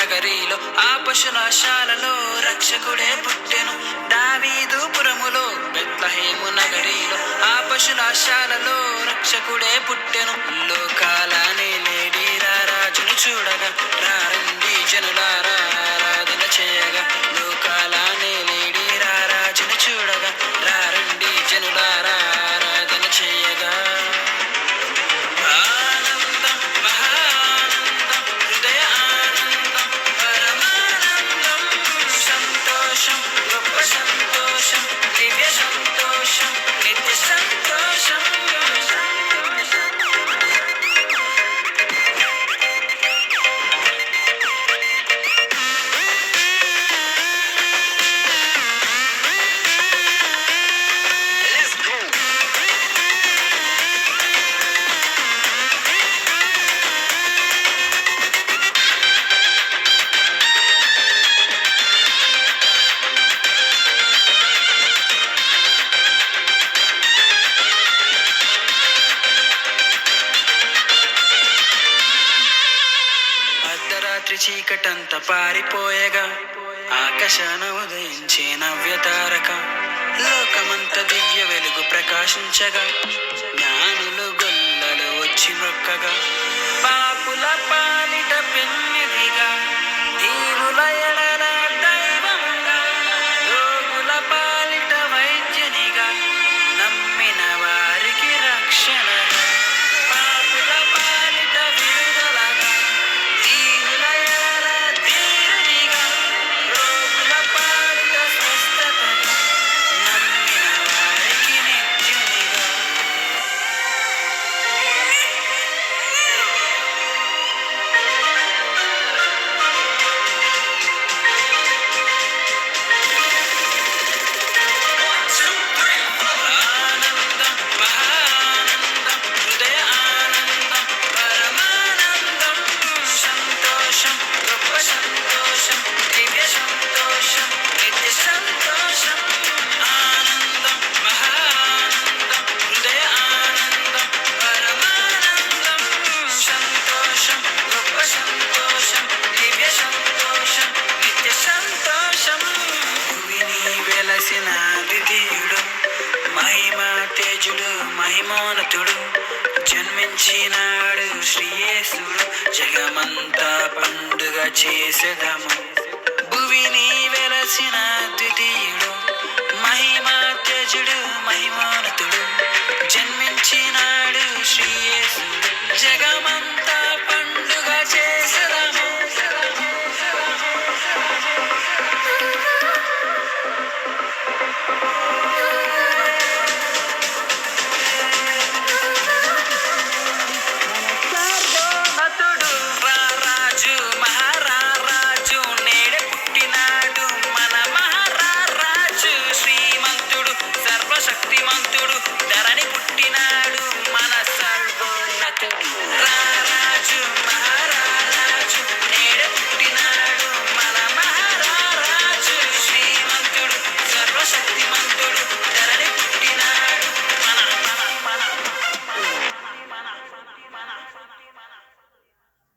నగరిలో ఆ పశునాశాలలో రక్షకుడే పుట్టెను. దావీదుపురములో బెత్లెహేము నగరిలో ఆ పశునాశాలలో రక్షకుడే పుట్టెను. లోకాలనే లేడీరా రాజును చూడగా రారండి జనులారా ఆరాధన చేయగా. లోకాలనే లేడీరా రాజును చూడగా రారండి జనులారా ఆరాధన చేయగా. ఆనందం మహానందం హృదయ ఆనందం పరమానందం సంతోషం గొప్ప సంతోషం దివ్య సంతోషం నిత్య సంతోషం. అర్ధరాత్రి చీకటంత పారిపోయగా ఆకాశాన ఉదయించే నవ్యతారక. లోకమంత దివ్య వెలుగు ప్రకాశించగా జ్ఞానులు గొల్లలు వచ్చి మొక్కగా. పాపుల పాలిట పెన్నిదిగా దీనుల ఎడల దైవంగా రోగుల పాలిట వైద్యునిగా నమ్మిన వారికి రక్షణగా. పాపుల పాలిట విడుదలగా దీనుల ఎడల ధీరునిగా రోగుల పాలిట స్వస్థతగా నమ్మిన వారికి నిత్యునిగా. ఆనందం మహానందం హృదయ ఆనందం పరమానందం సంతోషం గొప్ప సంతోషం దివ్య సంతోషం నిత్య సంతోషం. ఆనందం మహానందం హృదయ ఆనందం పరమానందం సంతోషం గొప్ప సంతోషం దివ్య సంతోషం నిత్య సంతోషం. భువిని వెలసిన ద్వితీయుడు మహిమా తేజుడు మహిమోన్నతుడు జన్మించినాడు శ్రీయేసుడు. జగమంతా పండుగ చేసెదము. భువిని వెలసిన ద్వితీయుడు